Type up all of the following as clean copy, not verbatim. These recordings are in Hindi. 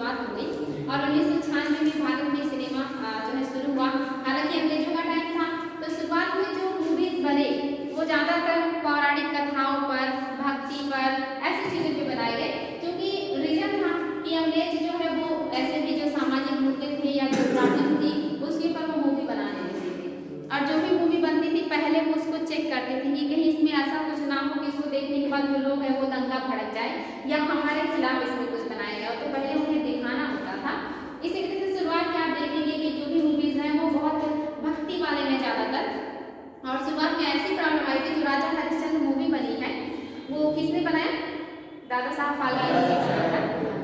शुरुआत हो गई और 1996 में भारत में सिनेमा जो है शुरू हुआ। हालांकि अंग्रेजों का टाइम था तो शुरुआत में जो मूवीज बने वो ज़्यादातर पौराणिक कथाओं पर, भक्ति पर, ऐसी चीज़ों पे बनाए गए, क्योंकि रीजन था कि अंग्रेज जो है वो ऐसे भी जो सामाजिक मुद्दे थे या जो प्रॉब्लम थी उसके ऊपर वो मूवी बनाने लगे थे। और जो भी मूवी बनती थी पहले वो उसको चेक करते थे कि कहीं इसमें ऐसा कुछ ना हो कि इसको देखने के बाद जो लोग हैं वो दंगा भड़क जाए या हमारे खिलाफ इसमें कुछ बनाया गया हो, तो पहले उन्हें दिखाना होता था। इसी तरह से शुरुआत में आप देखेंगे कि जो भी मूवीज हैं वो बहुत भक्ति वाले में ज़्यादातर। और शुरुआत में ऐसी प्रॉब्लम आई थी, जो राजा हरिश्चंद्र मूवी बनी है वो किसने बनाया? दादा साहब फाल्के ने बनाया था।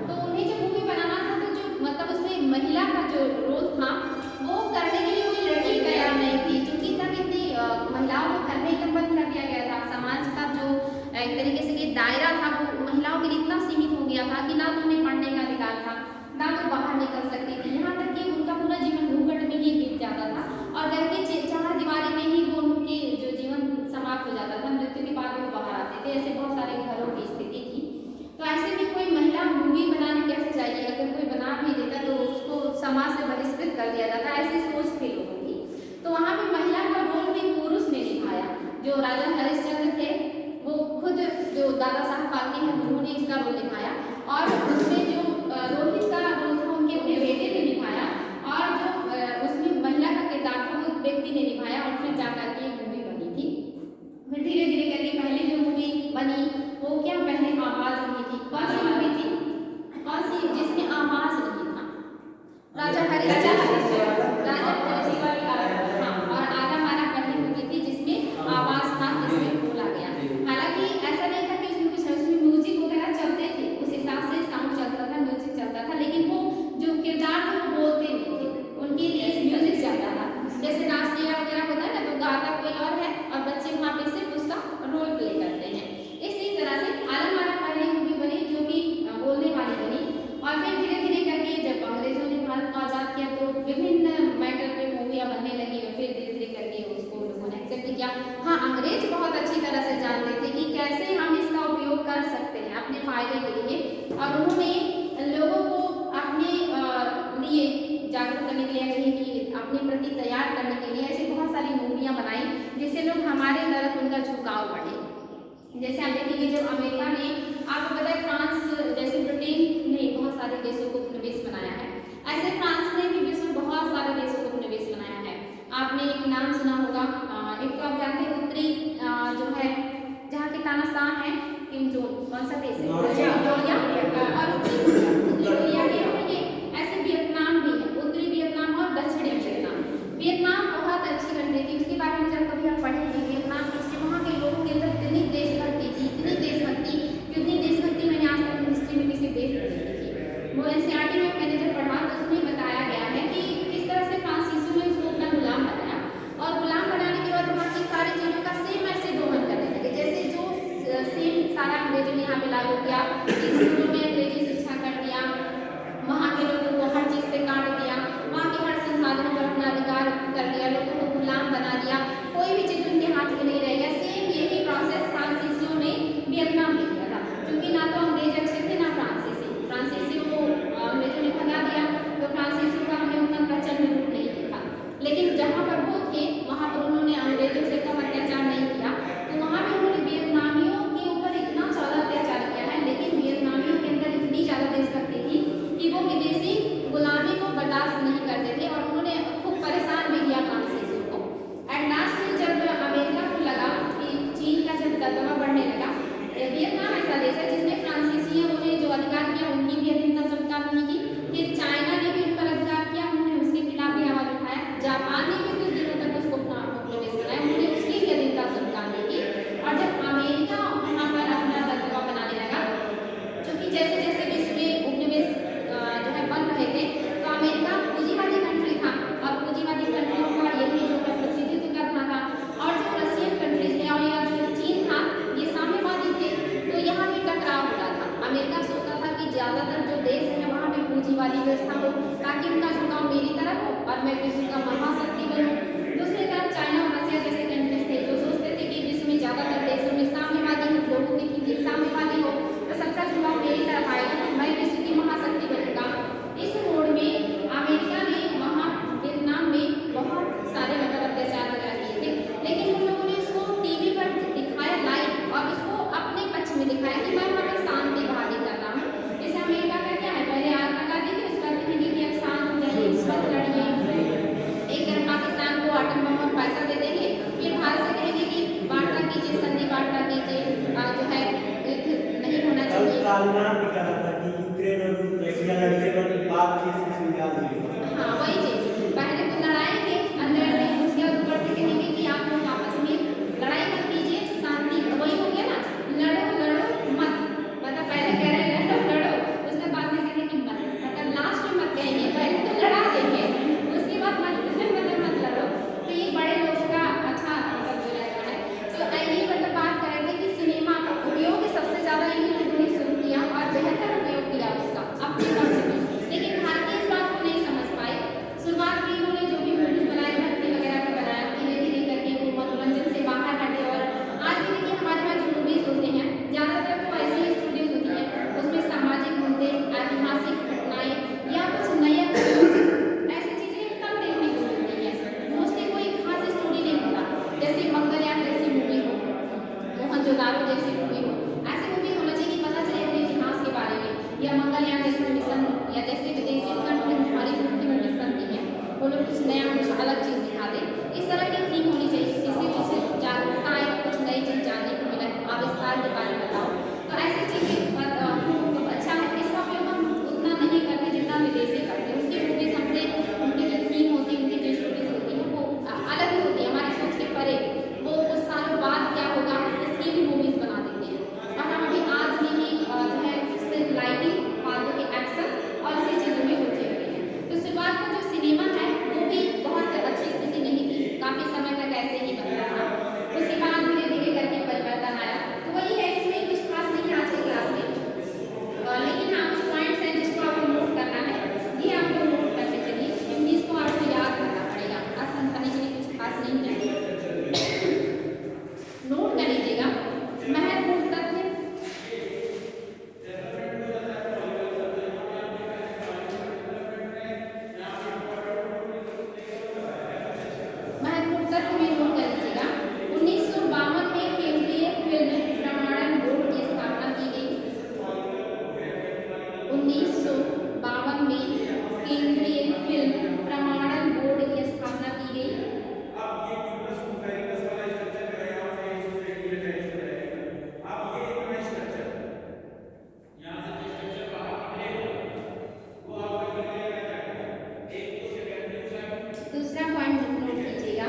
तो उन्हें जब मूवी बनाना था तो जो मतलब उसमें महिला का जो रोल था वो करने के लिए कोई लड़की तैयार नहीं थी, क्योंकि तब इतनी महिलाओं को घर में एकदम बंद कर दिया गया था। समाज का जो एक तरीके से कि दायरा था वो महिलाओं के लिए इतना सीमित हो गया था कि ना तो उन्हें पढ़ने का अधिकार था, ना तो बाहर निकल सकती थी। यहाँ तक कि उनका पूरा जीवन घूंघट में ही बीत जाता था और घर के चार दीवारी में ही वो उनकी जो जीवन समाप्त हो जाता था। मृत्यु के बाद वो बाहर आते थे। ऐसे बहुत सारे घरों की स्थिति थी। तो ऐसे में कोई महिला मूवी बनाने कैसे चाहिए? अगर कोई बना भी देता तो उसको समाज से बहिष्कृत कर दिया जाता, ऐसी सोच थी लोगों की। तो वहाँ पे महिला का रोल भी पुरुष ने निभाया। जो राजा हरिश्चंद्र थे वो खुद जो दादा साहब फाल्के हैं उन्होंने इसका रोल निभाया और उसमें जो रोहित का रोल था उनके अपने बेटे ने निभाया और जो उसमें महिला का किरदार था वो व्यक्ति ने निभाया और फिर जाकर के मूवी बनी थी। फिर धीरे धीरे करके पहले जो मूवी बनी वो क्या, पहले आवाज नहीं थी। कौन सी मूवी थी? कौन सी जिसमें आवाज नहीं था? राजा हरिश्चंद्र। राजा हरिश्चंद्र हाँ, और आगा मारा पहली मूवी थी जिसमें आवाज था, जिसमें बोला गया। हालांकि ऐसा नहीं था कि उसमें कुछ है, उसमें म्यूजिक वगैरह चलते थे, उस हिसाब से साउंड चलता था, म्यूजिक चलता था, लेकिन वो जो किरदार थे वो बोलते नहीं थे, उनके लिए म्यूजिक चलता था। जैसे रासलीला वगैरह होता है ना, तो गाता कोई और है और बच्चे वहाँ पे सिर्फ उसका रोल प्ले करते हैं। इसी तरह से आलम आरा पहली मूवी बनी जो कि बोलने वाली बनी। और फिर धीरे धीरे करके जब अंग्रेजों ने भारत को आज़ाद किया तो विभिन्न मैटर पे मूवियाँ बनने लगी और फिर धीरे धीरे करके उसको लोगों ने एक्सेप्ट किया। हाँ, अंग्रेज बहुत अच्छी तरह से जानते थे कि कैसे हम इसका उपयोग कर सकते हैं अपने फायदे के लिए, और उन्होंने लोगों को अपने लिए जागरूक करने के लिए, कहीं कि अपने प्रति तैयार करने के लिए ऐसी बहुत सारी मूवियाँ बनाई जिससे लोग हमारे तरफ उनका झुकाव बढ़े। जैसे आप देखेंगे जब अमेरिका ने, आपको पता है फ्रांस जैसे ब्रिटेन ने बहुत सारे देशों को उपनिवेश बनाया है, ऐसे फ्रांस ने भी विश्व में बहुत सारे देशों को उपनिवेश बनाया है। आपने एक नाम सुना होगा, एक तो आप जानते हैं उत्तरी जो है जहाँ के तानाशाह हैं किम जोंग, कौन सा देश है? कोरिया। और उत्तरी कोरिया के हैं ये। ऐसे वियतनाम भी है, उत्तरी वियतनाम और दक्षिणी वियतनाम। वियतनाम बहुत अच्छी कंट्री थी, उसके बारे में जब कभी हम पढ़ेंगे वियतनाम की, वहाँ के लोगों के अंदर इतनी देशभक्ति थी, इतनी देशभक्ति मैंने आज तक हिस्ट्री में किसी देश में नहीं देखी। वो एनसीईआरटी में मैंने जब पढ़ा तो उसमें बताया गया है कि किस तरह से फ्रांसीसियों ने उसको अपना गुलाम बनाया और गुलाम बनाने के बाद वहाँ की सारी चीज़ों का सेम ऐसे दोहन करने लगे, जैसे जो सेम सारा अंग्रेजों ने यहाँ पे लागू किया, स्कूलों में अंग्रेजी शिक्षा कर दिया, वहाँ के लोगों को हर चीज़ से काट दिया, वहाँ के हर संसाधनों पर अपना अधिकार कर दिया, लोगों को गुलाम बना दिया, कोई भी चीज़ उनके हाथ में नहीं रह गया। सेम यही प्रोसेस फ्रांसीसियों ने वियतनाम में किया था, क्योंकि ना तो अंग्रेज अच्छे थे ना फ्रांसीसियों को अंग्रेजों ने भगा दिया, तो फ्रांसीसियों का हमने उतना प्रचंड रूप नहीं देखा। लेकिन जहाँ पर वो थे वहाँ पर उन्होंने अंग्रेजों से कम अत्याचार नहीं किया, तो वहाँ पर उन्होंने वियतनामियों के ऊपर इतना ज़्यादा अत्याचार किया है, लेकिन वियतनामियों के अंदर इतनी ज़्यादा देशभक्ति थी कि वो विदेशी गुलामी को बर्दाश्त नहीं करते थे और उन्होंने खूब परेशान भी किया फ्रांसीसियों को। एंड लास्ट में जब अमेरिका को लगा कि चीन का जब दबदबा बढ़ने लगा, वियतनाम ऐसा देश है जिसमें फ्रांसीसियों ने जो अधिकार किया उनकी भी अधीनता स्वीकार नहीं की। फिर चाइना ने भी उन पर अधिकार किया, उन्होंने उसके खिलाफ भी आवाज उठाया। जापान ने भी कुछ दिनों तक उसको अपना उपनिवेश बनाया, उन्होंने उसकी भी अधीनता स्वीकार नहीं की। और जब अमेरिका वहाँ पर अपना दबदबा बनाने लगा, क्योंकि जैसे जैसे विश्व में उपनिवेश जो है बन रहे थे, तो अमेरिका पूंजीवादी कंट्री था और पूंजीवादी कंट्रियों का यही जो है प्रतिनिधित्व करना था। और जो रशियन कंट्रीज थे और या जो चीन था, ये साम्यवादी थे, तो यहाँ भी टकराव हो रहा था। अमेरिका सोचता था कि ज़्यादातर जो देश है वहाँ पे पूंजीवादी व्यवस्था हो ताकि उनका झुकाव मेरी तरफ हो और मैं विश्व का महाशक्ति बनूं। दूसरी तरफ चाइना और रशिया जैसे कंट्रीज थे जो सोचते थे कि विश्व में ज़्यादातर देशों में साम्यवादी लोगों की थिंकिंग साम्यवादी हो, तो सबका झुकाव मेरी तरफ आएगा, तो मैं विश्व की महाशक्ति बनूंगा। दिखा रहा था कि यूक्रेन और रशिया लड़के पर बातचीत से सुलझा देंगे। हाँ वही चीज, पहले तो लड़ाएंगे अंदर से, उसके बाद ऊपर से कहेंगे कि आप लोग आपस में लड़ाई मत कीजिए, शांति, वही हो गया ना, लड़ो लड़ो मत, मतलब पहले कह रहे हैं लड़ो लड़ो, उसके बाद में कहेंगे कि मत, मतलब लास्ट में मत कहेंगे, पहले तो लड़ा देंगे, उसके बाद मत लड़ो। तो ये बड़े लोगों का अच्छा मतलब जो रहता है। तो ये मतलब बात कर रहे थे कि सिनेमा का उपयोग सबसे ज्यादा इन्हीं लोगों ने शुरू किया और बेहतर उपयोग किया उसका अपने पक्ष में, लेकिन भारतीय इस बात को नहीं समझ पाए। शुरुआत में इन्होंने जो भी मूवीज बनाए, भक्ति वगैरह के बनाया, धीरे धीरे करके वो मनोरंजन से बाहर हटे। और आज भी देखिए हमारे यहाँ जो मूवीज होते हैं ज्यादातर तो ऐसी स्टोरीज होती है, उसमें सामाजिक मुद्दे, ऐतिहासिक घटनाएं या कुछ नया ऐसी चीजें कम देखने को मिलती है, मोस्टली कोई खास स्टोरी नहीं होता। जैसे मंगलयान जैसी मूवी हो, मोहनजोदारो जैसी मूवी हो, ऐसी मूवी होना चाहिए कि पता चले अपने इतिहास के बारे में, या मंगलयान जैसे मिशन हो, या जैसे विदेशी कंट्री में हमारी मूवीज बनती हैं, वो लोग कुछ नया कुछ अलग चीज दिखा दें, इस तरह की थीम होनी चाहिए, किसी चीज से जागरूकता आए, कुछ नई चीज जानने को मिले, आविष्कार के बारे में बताओ, तो ऐसी चीजें अच्छा है। इसका उपयोग हम उतना नहीं करते जितना विदेशी करते हैं, उसकी मूवीज हमसे, उनकी जो थीम होती है, उनकी जो स्टोरीज होती है वो अलग ही होती है, हमारी सोच के परे, वो कुछ सालों बाद क्या होगा इसकी भी मूवीज बना देते हैं। और हम अभी आज में ही जो है सिर्फ लाइटिंग, फालतू के एक्शन और इसी चीजों में रुचि रखते हैं। तो शुरुआत का जो सिनेमा है वो भी बहुत अच्छी स्थिति नहीं थी, काफी समय तक ऐसे ही बन रहा था, उसके बाद धीरे धीरे करके परिवर्तन आया। तो वही है, इसमें कुछ खास नहीं है आज की क्लास में, लेकिन हाँ कुछ पॉइंट्स हैं जिसको आपको नोट करना है, ये आपको नोट करके चलिए, क्योंकि इसको आपको याद करना पड़ेगा, आसान करने के लिए कुछ खास नहीं है, नोट कर लीजिएगा। महत्वपूर्ण तथ्य, महत्वपूर्ण तथ्य में नोट कर लीजिएगा। 1952 में केंद्रीय फिल्म प्रमाणन बोर्ड की स्थापना की गई। 1952 में केंद्रीय फिल्म प्रमाणन बोर्ड की स्थापना की गई। दूसरा पॉइंट नोट कीजिएगा,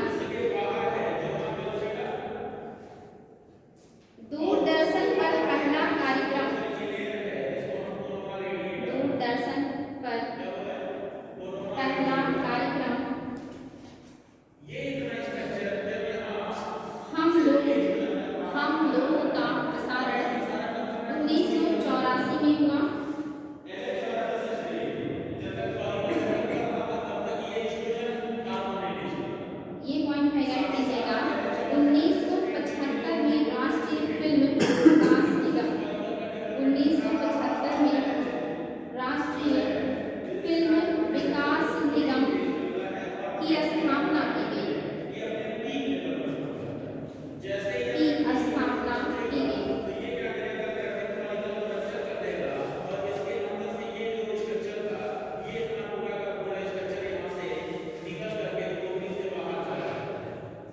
दूरदर्शन पर पहला कार्यक्रम, दूरदर्शन पर पहला कार्यक्रम हम लोग का प्रसारण 1984 में हुआ। ये पॉइंट हाईलाइट कीजिएगा। 1975 में राष्ट्रीय फिल्म विकास निगम, 1975 में राष्ट्रीय फिल्म विकास निगम की स्थापना की गई,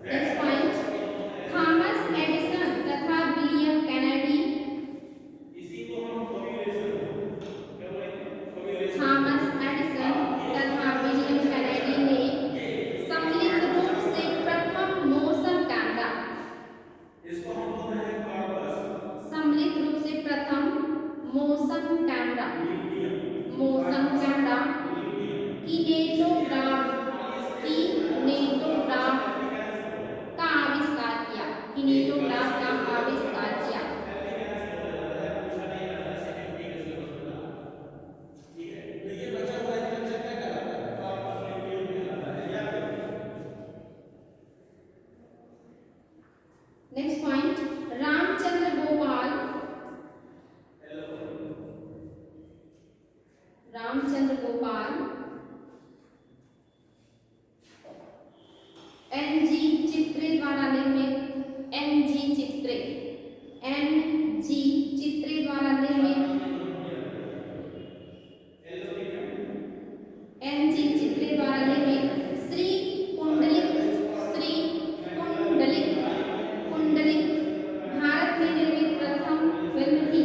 नेक्स्ट पॉइंट, थॉमस एडिसन तथा विलियम कैनेडी, थॉमस एडिसन तथा विलियम कैनेडी ने सम्मिलित रूप से प्रथम मोशन कैमरा, सम्मिलित रूप से प्रथम मोशन कैमरा किनेटोग्राफ का आविष्कार किया, किनेटोग्राफ का आविष्कार किया। Next point, Ramchandra Gopal, Ramchandra Gopal NG Chitre द्वारा निर्मित, एनजी चित्रे द्वारा निर्मित, एनजी चित्रे द्वारा निर्मित श्री कुंडलिक भारत में निर्मित प्रथम फिल्म थी।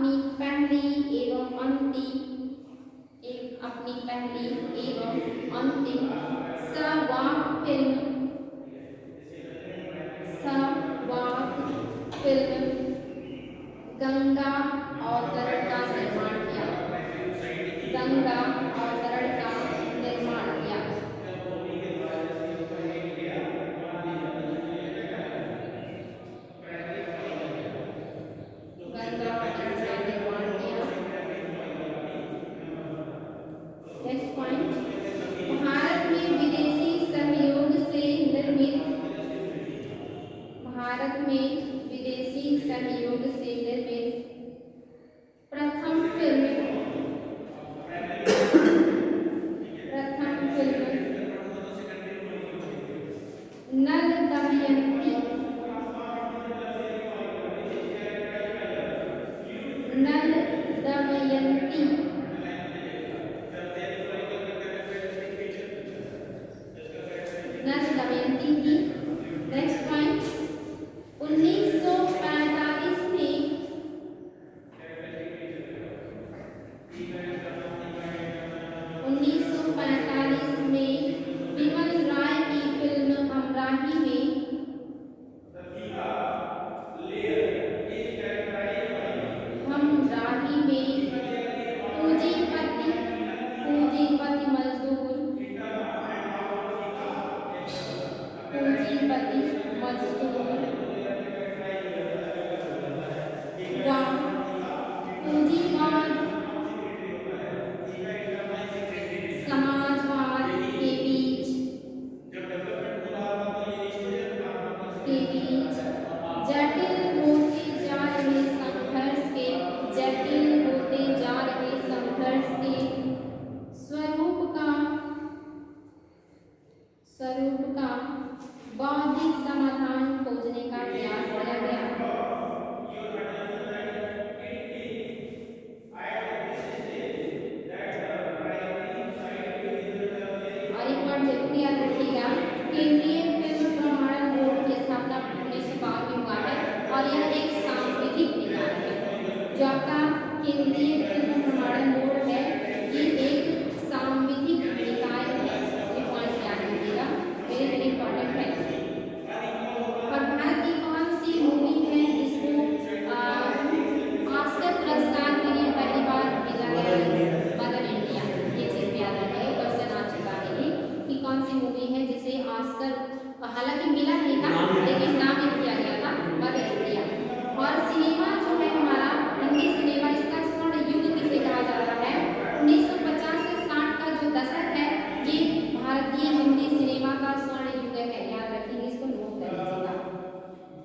अपनी पहली एवं अंतिम सवाक फिल्म गंगा अवतरण का निर्माण किया। गंगा अवतरण का निर्माण किया। गंगा अवतरण का निर्माण किया। नेक्स्ट पॉइंट, भारत में विदेशी सहयोग से निर्मित प्रथम फिल्म नल दमयंती। नल दमयंती नल दमयंती थी। नेक्स्ट पॉइंट, 1945 में विमल राय की फिल्म हमराही में पूंजीपति मजदूर व पूंजीवाद समाजवाद के बीच जटिल होते जा रहे संघर्ष के स्वरूप का बौद्धिक समाधान खोजने का प्रयास किया गया। और एक बात जरूर याद रखिएगा, केंद्रीय फिल्म प्रमाणन बोर्ड की स्थापना 1952 में हुआ है और यह एक सांविधिक निकाय है। जो आपका केंद्रीय फिल्म प्रमाणन बोर्ड है, ये एक सांविधिक निकाय है। ये पॉइंट याद रखिएगा, वेरी वेरी इंपॉर्टेंट है। और भारत की कौन सी मूवी है जिसको ऑस्कर पुरस्कार के लिए पहली बार भेजा गया है? Mother India. ये चीज याद रखिए, क्वेश्चन आ चुका है ये कि कौन सी मूवी है जिसे ऑस्कर हालांकि मिला नहीं था लेकिन नामित किया गया था, मदर इंडिया। और सिनेमा जो है हमारा हिंदी सिनेमा, इसका स्वर्ण युग किसे कहा जाता है? 1950 से 60 का जो दशक है ये भारतीय हिंदी सिनेमा का स्वर्ण युग है। याद रखिए, इसको नोट कर लीजिएगा।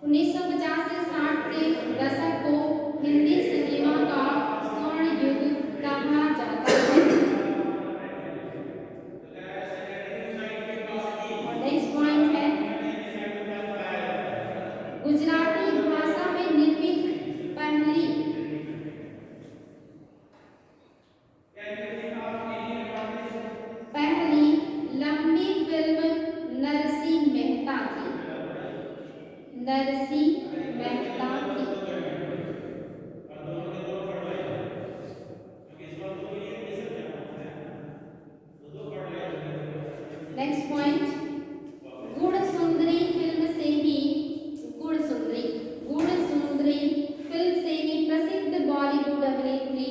1950 से 60 के दशक को हिंदी सिनेमा का स्वर्ण युग कहा जाता है। और नेक्स्ट पॉइंट है, गुजराती भाषा में निर्मित पहली लंबी फिल्म नरसिंह मेहता की। नेक्स्ट पॉइंट, गुणसुंदरी फिल्म से ही प्रसिद्ध बॉलीवुड अभिनेत्री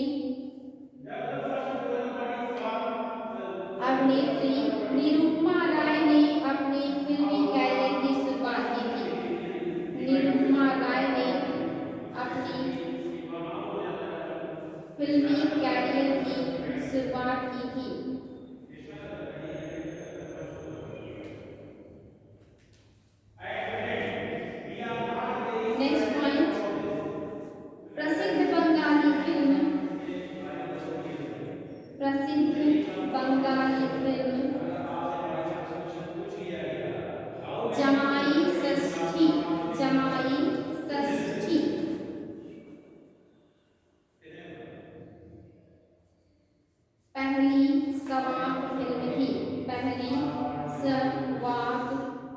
निरुपमा राय ने अपने फिल्मी कैरियर की शुरुआत की थी। निरुपमा राय ने अपनी फिल्मी कैरियर की शुरुआत की थी। नेक्स्ट पॉइंट, प्रसिद्ध बंगाली फिल्म जमाई षष्ठी पहली सवाक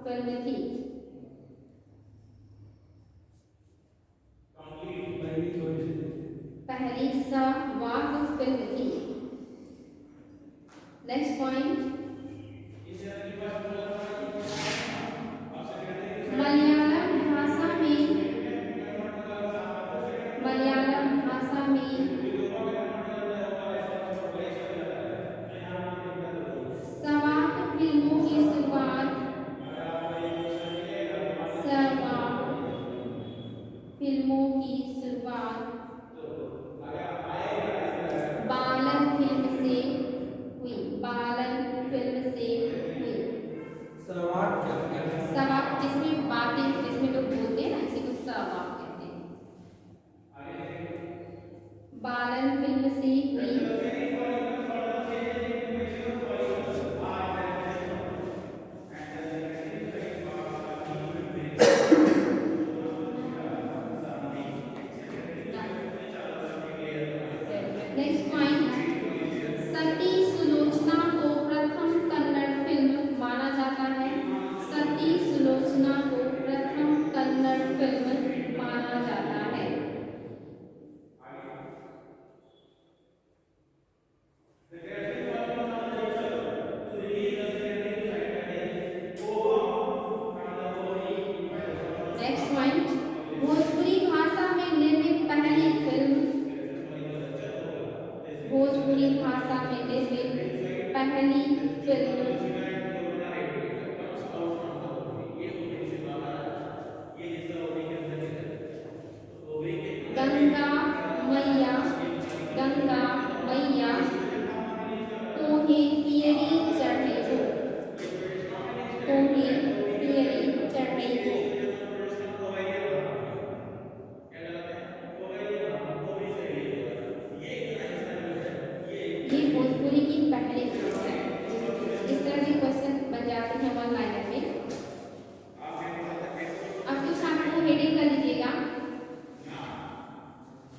फिल्म थी। पहली योजना को प्रथम कन्नड़ फिल्म माना जाता है। नेक्स्ट पॉइंट, भोजपुरी भाषा में निर्मित पहली फिल्म, भोजपुरी भाषा में निर्मित पहली फिल्म गंगा मैया, गंगा मैया तोहे पियरी चढ़े हो, तोहे पियरी चढ़े हो। ये भोजपुरी की पहली फिल्म है। इस तरह के क्वेश्चन बन जाते हैं वन लाइनर में। अब कुछ आपको हेडिंग कर लीजिएगा।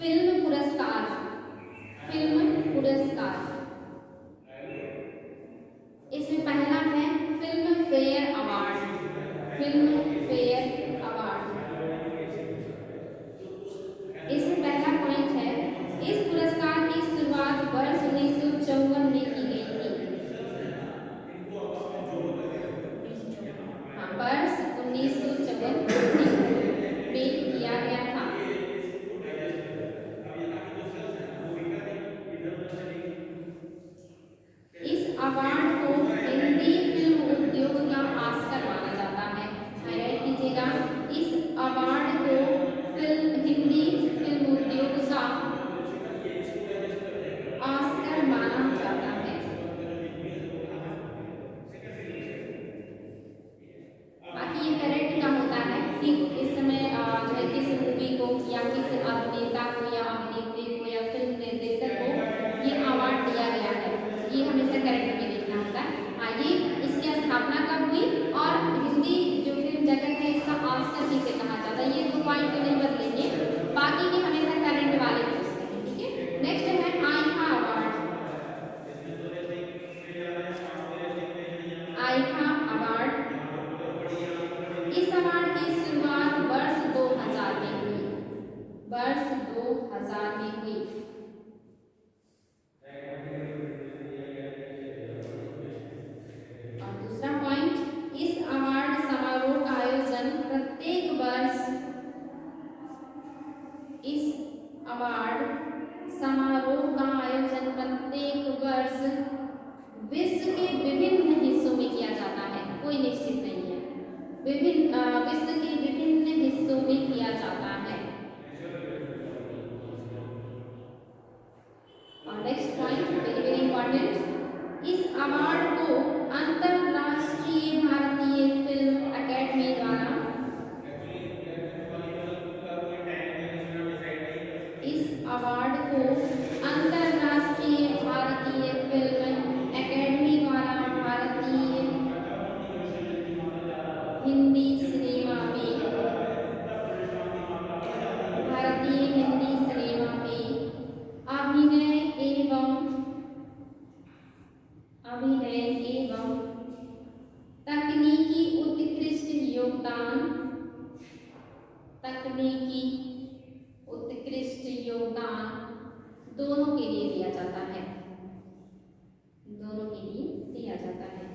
फिल्म पुरस्कार, फिल्म पुरस्कार, इसमें पहला है film fair award, film fair award. इसमें पहला पॉइंट है, इस पुरस्कार की शुरुआत वर्ष 1954 में की गई थी। हाँ, वर्ष 1954 में किया गया था। इस अवार्ड को हिंदी फिल्म उद्योग का ऑस्कर माना जाता है। हाईलाइट कीजिएगा, इस अवार्ड को हिंदी फिल्म उद्योग का ऑस्कर माना जाता है। बाकी ये करेक्ट का होता है कि इस समय जो है किस मूवी को या किस अभिनेता को या अभिनेत्री को या फिल्म निर्देशक को ये अवार्ड दिया गया है, ये हमेशा करेक्ट में देखना होता है। ये इसकी स्थापना कब हुई और हिंदी जो फिल्म जगत है इसका ऑस्कर किसे कहा जाता है, ये दो पॉइंट तो नहीं बदलेंगे, बाकी के हमेशा करंट वाले पूछते हैं। ठीक है, नेक्स्ट है आईफा अवार्ड। आईफा अवार्ड, इस अवार्ड की शुरुआत वर्ष 2000 में हुई, वर्ष 2000 में हुई। और दूसरा पॉइंट, इस अवार्ड समारोह का आयोजन प्रत्येक वर्ष, इस अवार्ड समारोह का आयोजन प्रत्येक वर्ष विश्व के विभिन्न हिस्सों में किया जाता है, कोई निश्चित नहीं है, विभिन्न विश्व के विभिन्न हिस्सों में किया जाता है। और next point very very important, इस अवार्ड को अंतरराष्ट्रीय भारतीय फिल्म अकेडमी द्वारा, इस अवार्ड को अंतरराष्ट्रीय भारतीय फिल्म अकेडमी द्वारा भारतीय हिंदी सिनेमा में, भारतीय हिंदी सिनेमा में अभिनय एवं तकनीकी उत्कृष्ट योगदान, तकनीकी उत्कृष्ट योगदान दोनों के लिए दिया जाता है, दोनों के लिए दिया जाता है।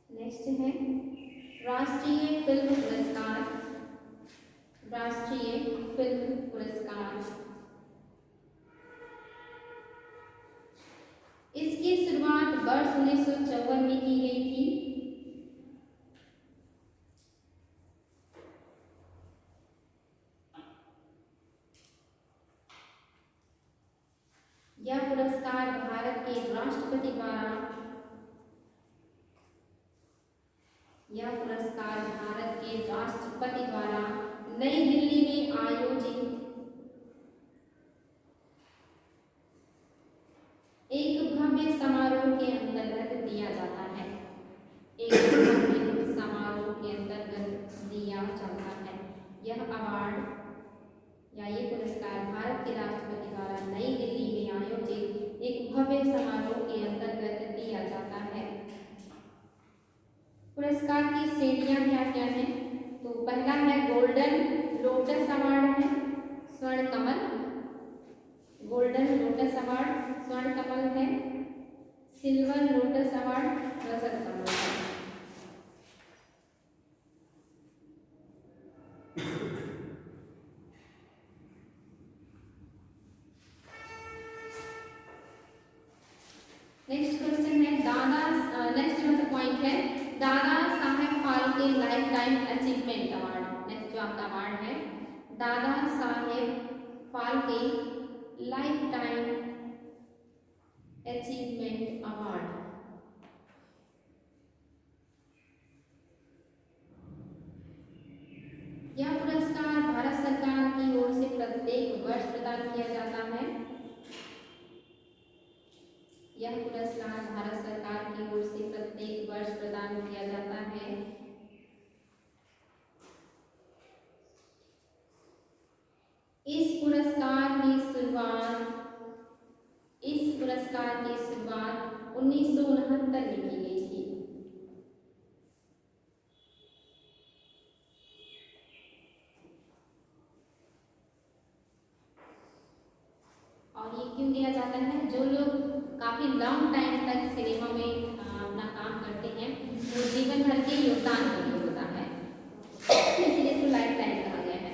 नेक्स्ट है राष्ट्रीय फिल्म पुरस्कार, राष्ट्रीय फिल्म पुरस्कार। इसकी शुरुआत वर्ष 1954 में की गई थी। यह पुरस्कार भारत के राष्ट्रपति द्वारा, यह पुरस्कार भारत के राष्ट्रपति द्वारा नई दिल्ली में आयोजित एक भव्य समारोह के अंतर्गत दिया जाता है, एक भव्य समारोह के अंतर्गत दिया जाता है। यह अवार्ड या ये पुरस्कार भारत के राष्ट्रपति द्वारा नई दिल्ली में आयोजित एक भव्य समारोह के अंतर्गत पुरस्कार की श्रेणियां क्या क्या हैं? तो पहला है गोल्डन लोटस अवार्ड है, स्वर्ण कमल, golden lotus award Swarna Kamal है, silver lotus award Rajat Kamal है। नेक्स्ट क्वेश्चन है नेक्स्ट मतलब पॉइंट है Dada Saheb Phalke lifetime achievement award. Next जो आपका अवार्ड है Dada Saheb Phalke lifetime achievement award. यह पुरस्कार भारत सरकार की ओर से प्रत्येक वर्ष प्रदान किया जाता है। यह पुरस्कार भारत सरकार की ओर से प्रत्येक वर्ष प्रदान किया जाता है। इस पुरस्कार की शुरुआत 1969 में की गई थी। और ये क्यों दिया जाता है? जो लोग काफी लॉन्ग टाइम तक सिनेमा में अपना काम करते हैं वो जीवन भर के योगदान के लिए होता है, इसलिए इसको लाइफ टाइम कहा गया है।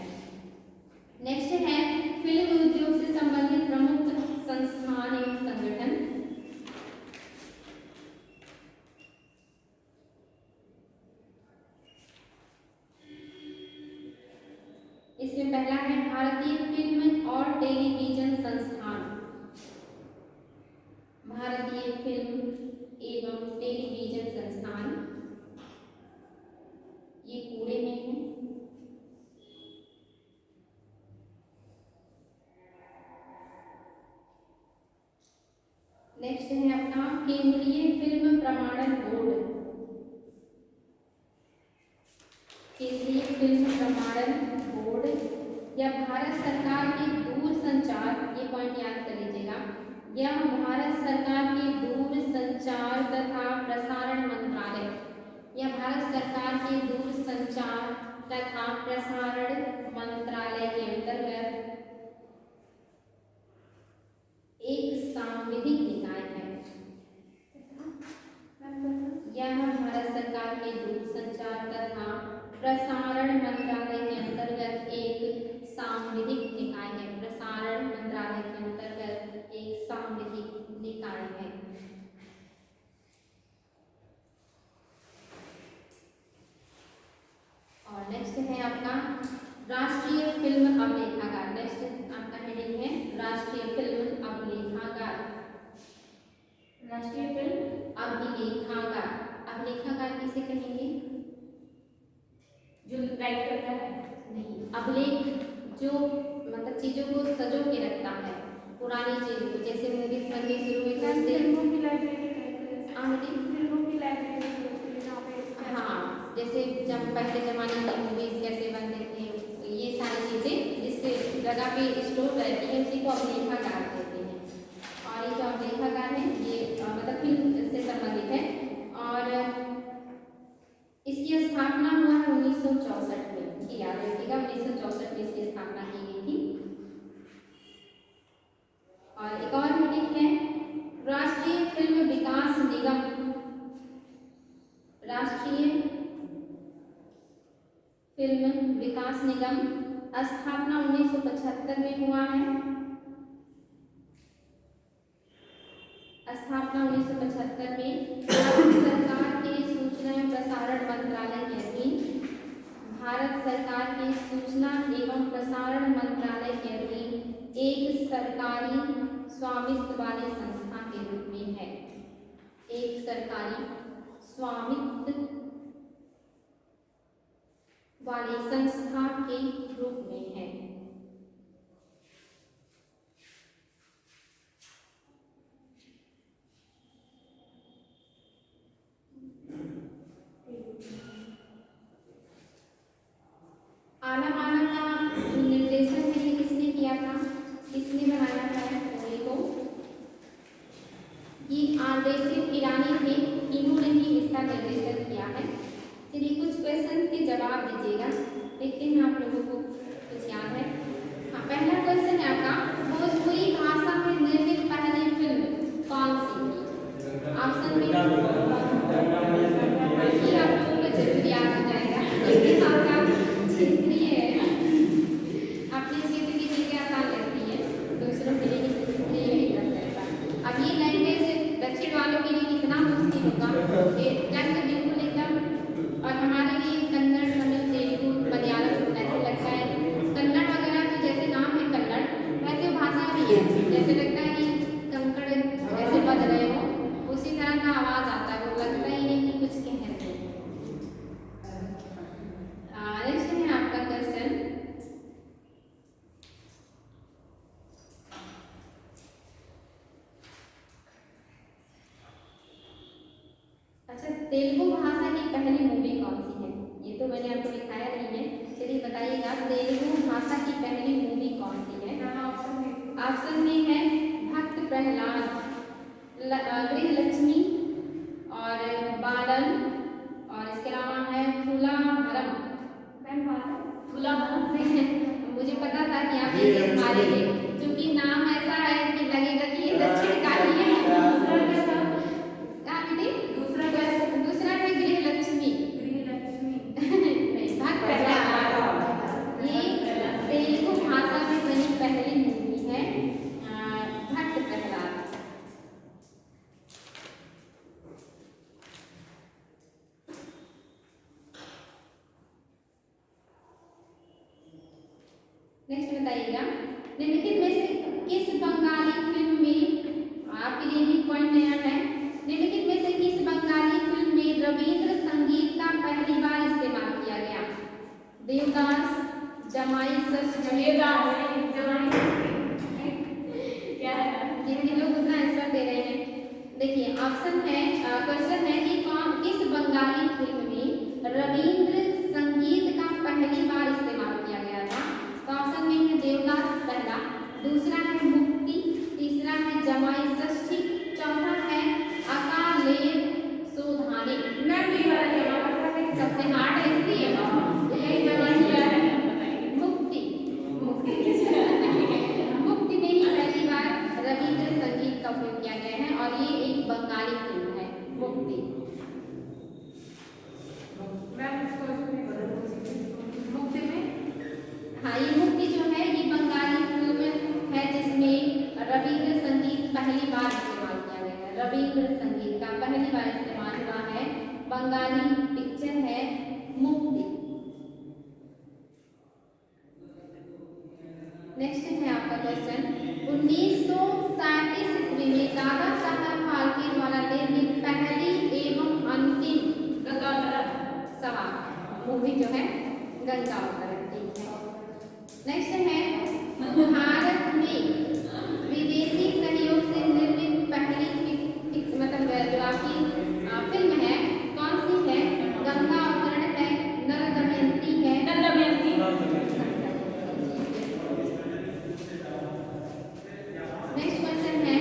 नेक्स्ट है फिल्म उद्योग से संबंधित प्रमुख संस्थान एवं संगठन। इसमें पहला है भारतीय फिल्म और टेलीविजन संस्थान, भारतीय फिल्म एवं टेलीविजन संस्थान, ये पूरे में है। नेक्स्ट है अपना केंद्रीय फिल्म प्रमाणन बोर्ड, केंद्रीय फिल्म प्रमाणन बोर्ड या भारत सरकार की दूरसंचार, ये पॉइंट याद कर लीजिएगा, यह भारत सरकार की दूरसंचार तथा प्रसारण मंत्रालय, यह भारत सरकार के दूरसंचार तथा प्रसारण मंत्रालय के अंतर्गत एक सांविधिक निकाय है। यह भारत सरकार के दूरसंचार तथा प्रसारण मंत्रालय के अंतर्गत एक सांविधिक निकाय है। प्रसारण मंत्रालय के अंतर्गत एक सांविधिक निकाय है। और नेक्स्ट है आपका राष्ट्रीय फिल्म अभिलेखागार। नेक्स्ट आपका हेडिंग है राष्ट्रीय फिल्म अभिलेखागार। राष्ट्रीय फिल्म अभिलेखागार, अभिलेखागार किसे कहेंगे? जो राइट करता है, नहीं, अभिलेख जो मतलब चीजों को सजो के रखता है, पुरानी चीजों को, जैसे मूवीज बननी शुरू हुई तो फिल्मों की लाइब्रेरी, हाँ, जैसे जब पहले जमाने में मूवीज कैसे बनते थे, ये सारी चीजें जिस जगह पे स्टोर रहती है उसी को अभिलेखागार कहते हैं। और ये जो अभिलेखागार है ये मतलब फिल्म से संबंधित है और इसकी स्थापना हुआ है 1964 में, ये याद रखिएगा, 1964 में इसकी स्थापना की गई थी। और एक और हेडिंग है राष्ट्रीय फिल्म विकास निगम। राष्ट्रीय फिल्म विकास निगम स्थापना 1975 में हुआ है। स्थापना 1975 में भारत सरकार के सूचना एवं प्रसारण मंत्रालय के अधीन, भारत सरकार के सूचना एवं प्रसारण मंत्रालय के अधीन एक सरकारी स्वामित्व वाली संस्था के रूप में है। एक सरकारी स्वामित्व वाली संस्था के रूप में है। आला माला का निर्देशन है ये किसने किया था, किसने बनाया था मूवी को? ये आरदेशिव ईरानी थे, इन्होंने ही इसका निर्देशन किया है। चलिए कुछ क्वेश्चन के जवाब दीजिएगा, देखते हैं आप लोगों को कुछ याद है। हाँ, पहला क्वेश्चन है आपका, भोजपुरी भाषा में निर्मित पहली फिल्म कौन सी थी? ऑप्शन में ये आप लोगों को जरूर याद हो जाएगा, लेकिन आपका क्षेत्रीय है, अपने क्षेत्र की चीजें आसान लगती है, दूसरों के लिए यही रहता है। अब ये लैंग्वेज दक्षिण वालों के लिए कितना मुश्किल होगा, ये टंग बिल्कुल एकदम, और हमारे लिए कन्नड़, तमिल, तेलुगु, मलयालम ऐसे लगता है, कन्नड़ वगैरह तो जैसे नाम है कन्नड़, वैसे भाषा भी है, जैसे लगता है कि कंकड़ ऐसे बज रहे हो, उसी तरह का आवाज आता है, वो लगता ही नहीं कि कुछ कह रहे हैं। नेक्स्ट है आपका क्वेश्चन, अच्छा तेलुगु भाषा की पहली मूवी कौन सी है? ये तो मैंने आपको दिखाया नहीं है, चलिए बताइएगा तेलुगु भाषा की पहली मूवी कौन सी है? ऑप्शन में है भक्त प्रहलाद, गृहलक्ष्मी और बालन, और इसके अलावा है थूला भरम। मुझे पता था कि आप ये गेस मारेंगे, क्योंकि नाम ऐसा है कि लगेगा कि ये दक्षिण का ही है। दूसरा है गृहलक्ष्मी नहीं, भक्त प्रहलाद। ये तेलुगु भाषा में बनी पहली मूवी है भक्त प्रहलाद। नेक्स्ट बताइएगा, निम्नलिखित में से किस बंगाली फिल्म में, आपके लिए भी पॉइंट नया है, निम्नलिखित में से किस बंगाली फिल्म में रविंद्र संगीत का पहली बार इस्तेमाल किया गया? देवदास, जमाई षष्ठी, जितने लोग उतना आंसर दे रहे हैं। देखिए ऑप्शन है, क्वेश्चन है कि किस बंगाली फिल्म में रविंद्र संगीत का पहली बार इस्तेमाल किया गया था? तो ऑप्शन में है देवदास पहला, दूसरा है मुक्ति, तीसरा है जमाई षष्ठी, चौथा है अकालेर सोधाने। सबसे हार्ड है इसलिए मुक्ति में ही पहली बार रविंद्र संगीत का उपयोग किया गया है, और ये एक बंगाली फिल्म है मुक्ति। हाँ, ये मुक्ति जो है ये बंगाली फिल्म है जिसमें रविंद्र संगीत पहली बार इस्तेमाल किया गया है। रविंद्र संगीत का पहली बार इस्तेमाल हुआ है, बंगाली पिक्चर है मुक्ति। नेक्स्ट है आपका क्वेश्चन, 1937 ईस्वी में दादा साहब फाल्के द्वारा निर्मित पहली एवं अंतिम सभा मूवी जो है गंगा अवतरण। नेक्स्ट है भारत में विदेशी सहयोग से निर्मित पहली मतलब जो आपकी फिल्म है कौन सी है? गंगा अवतरण है, नल दमयंती है। नेक्स्ट क्वेश्चन है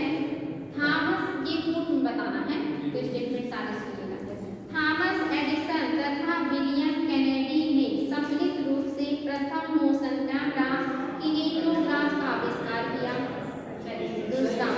थॉमस, ये कोट में बताना है तो स्टेटमेंट सारे सुनिएगा। थॉमस एडिसन तथा विलियम केनेडी ने सम्मिलित रूप से प्रथम मोशन कैमरा किनेटोग्राफ का आविष्कार किया। दूसरा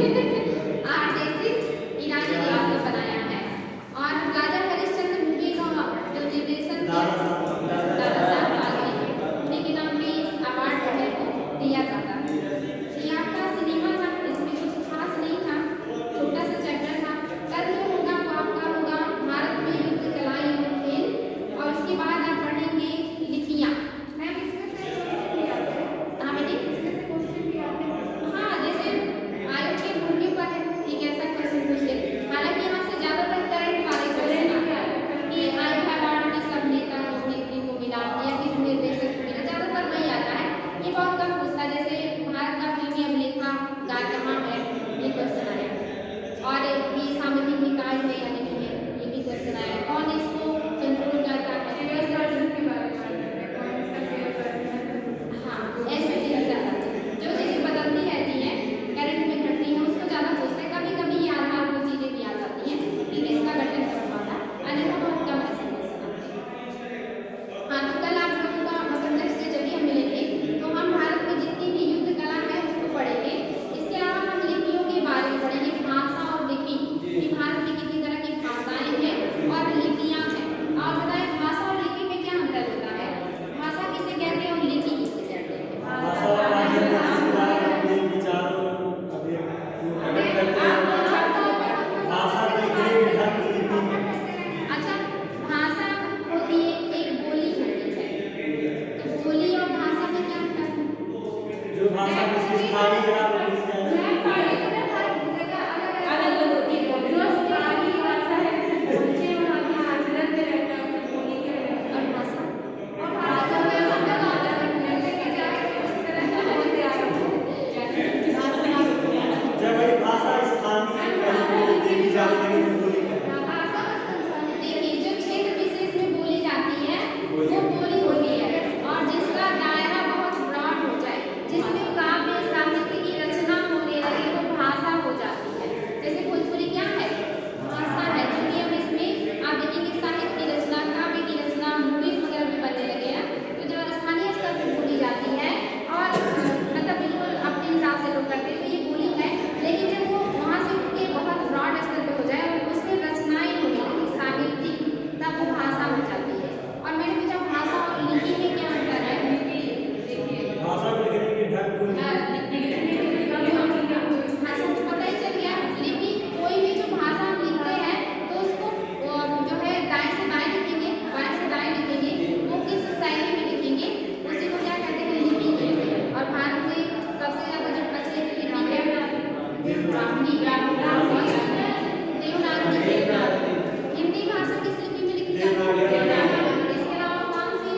आर्टिस्ट ईरानी ने इसको बनाया है। और राजा हरिश्चंद्र मूवी का जो निर्देशन दादा साहब फाल्के उन्हीं के नाम पे अवार्ड जो है वो दिया जाता है। ये आपका सिनेमा था, इसमें कुछ खास नहीं था, छोटा सा चैप्टर था। कल जो होगा वो आपका होगा भारत में युद्ध कला एवं खेल, और उसके बाद आप पढ़ेंगे लिपियाँ। मैम इसमें से क्वेश्चन भी आते हैं। हाँ बेटी, इसमें से क्वेश्चन भी आते हैं। हाँ जैसे आयोग के भूमि पर है कि कैसा क्वेश्चन पूछे। हालांकि यहाँ से ज्यादातर करंट वाले क्वेश्चन आते हैं कि आयोग अवार्ड किस अभिनेता और अभिनेत्री को मिला या किस निर्देशक को मिला, ज्यादातर वही आता है। ये बहुत कम पूछता है, जैसे भारत का फिल्मी अभिनेता गाय कहाँ है, ये क्वेश्चन आया। और ये सामाजिक निकाय है या नहीं है, ये भी क्वेश्चन आया। कौन इसको कंट्रोल करता है, यूएस वर्जन के बारे में बात करते हैं। कौन सा फेयर वर्जन है? हाँ ऐसे चीजें ज्यादा, जो चीजें बदलती रहती हैं करंट में घटती हैं उसको ज्यादा पूछते हैं। कभी कभी ये आधारभूत चीजें भी आ जाती हैं कि किसका गठन कब हुआ था, अन्यथा बहुत कम ऐसे क्वेश्चन आते हैं। हाँ तो कल आप लोगों का मतलब नेक्स्ट डे जब भी हम मिलेंगे तो हम भारत में जितनी भी युद्ध कला है उसको पढ़ेंगे। इसके अलावा हम लिपियों के बारे में पढ़ेंगे, भाषा और लिपि कि भारत में कितनी तरह की भाषाएं हैं और लिपियां हैं। आप बताएं भाषा और लिपि में क्या अंतर होता है, भाषा किसे कहते हैं और लिपि किसे कहते हैं? भाषा और भाषा में किसी बार अपने विचारों अपने प्रकट करते हैं। भाषा लिखने की ढंग लिपि है। अच्छा, भाषा होती है एक बोली होती है, तो बोली और भाषा में क्या अंतर है? जो भाषा किसी स्थानीय जगह पर लिखी जाती है। मैम पार्टी में हर जगह अलग अलग होती है। जो स्थानीय भाषा है उनके वहाँ के आचरण में रहता है, उसे बोली के रहता है। और भाषा और भाषा में मतलब अलग जैसे कि जाके उस तरह से बोलते आ रहे जब वही भाषा स्थानीय कहीं देखी जाने लगी तो बोली है। भाषा का संचालन देखिए जो क्षेत्र विशेष में बोली जाती है वो बोली होती है, और जिसका दायरा बहुत ब्रॉड हो जाए, जिसमें काव्य साहित्य की रचना होने लगे वो भाषा हो जाती है। जैसे भोजपुरी क्या है, भाषा है, क्योंकि अब इसमें आप देखेंगे साहित्य की रचना, काव्य की रचना, मूवीज वगैरह भी बनने लगे हैं, तो जो स्थानीय स्तर पर बोली जाती है और मतलब बिल्कुल अपने हिसाब से लोग करते हैं तो ये बोली है। लेकिन जब वो वहाँ से उठ के बहुत ब्रॉड स्तर पर हो जाए और उसमें रचनाएं होने लगी साहित्यिक, तब वो भाषा हो जाती है। और मैंने पूछा भाषा और लिपि में क्या अंतर है? भाषा को लिखने की ढंग को भाषा तो पता ही चल गया, लिपि कोई भी जो भाषा हम लिखते हैं तो उसको जो है दाएं से बाएं लिखेंगे, बाएं से दाएं लिखेंगे, वो किस शैली में लिखेंगे उसी को क्या कहते हैं, लिपि कहते हैं। और भारत में सबसे ज्यादा जो प्रचलित लिपि है ब्राह्मी, देवनागरी। हिंदी भाषा किस लिपि में लिखी जाती है? इसके अलावा कौन सी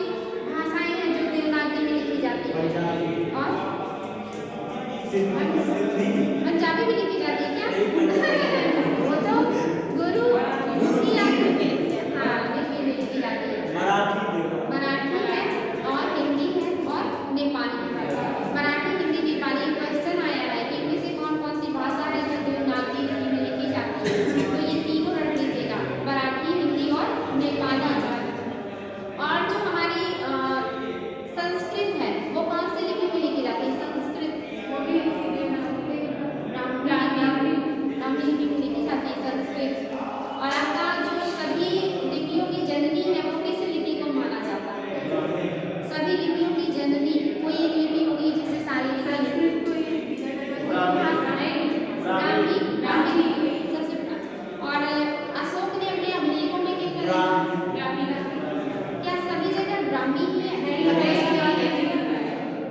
भाषाएं हैं जो देवनागरी में लिखी जाती है? और सिद्धि पंजाबी भी लिखी जाती है क्या? वो तो गुरु की लिपि है, हाँ लिपि में लिखी जाती है। मराठी है और हिंदी है और नेपाली है। मराठी, हिंदी, नेपाली क्वेश्चन आया है कि इनमें से कौन कौन सी भाषा है जो देवनागरी लिपि में लिखी जाती है, तो ये तीनों रट लीजिएगा, मराठी, हिंदी और नेपाली। और जो हमारी संस्कृत है वो कौन सी लिपि में लिखी जाती है? संस्कृत वो भी ब्राह्मी लिपि में लिखी जाती है संस्कृत। और आपका जो सभी लिपियों की जननी है वो किस लिपि को माना जाता है? सभी लिपियों की जननी कोई एक लिपि होगी जिससे सारी लिपि ब्राह्मी लिपि सबसे बड़ा। और अशोक ने अपने अभिलेखों में क्या सभी जगह ब्राह्मी ही है?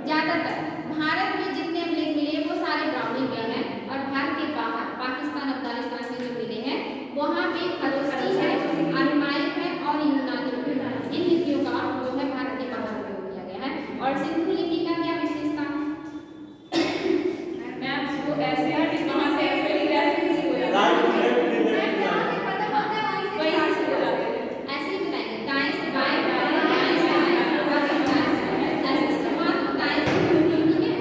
ज्यादातर भारत में जितने अभिलेख मिले वो सारे ब्राह्मी में हैं, और भारत के बाहर पाकिस्तान, अफगानिस्तान में जो मिले हैं वहाँ पे खरोष्टी है, अरमाइक है और यूनानी है। इन लिपियों का जो है भारत के बाहर उपयोग किया गया है। और सिंधु लिपि का क्या विशेषता? मैम वो ऐसे है कि कहाँ से ऐसे लिख रहा है किसी को याद पता होता है वहीं से बोला ऐसे ही बताएंगे, दाएं से बाएं, दाएं से बाएं, ऐसे शुरुआत हो दाएं से, ठीक है।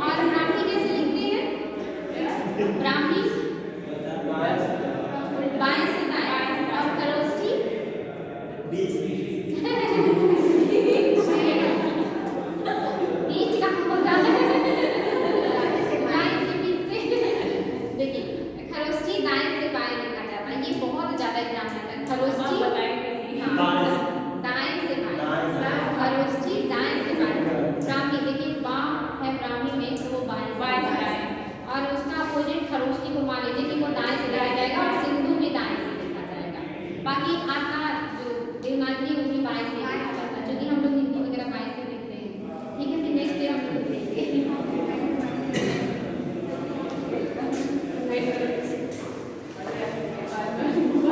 और ब्राह्मी कैसे लिखते हैं? ब्राह्मी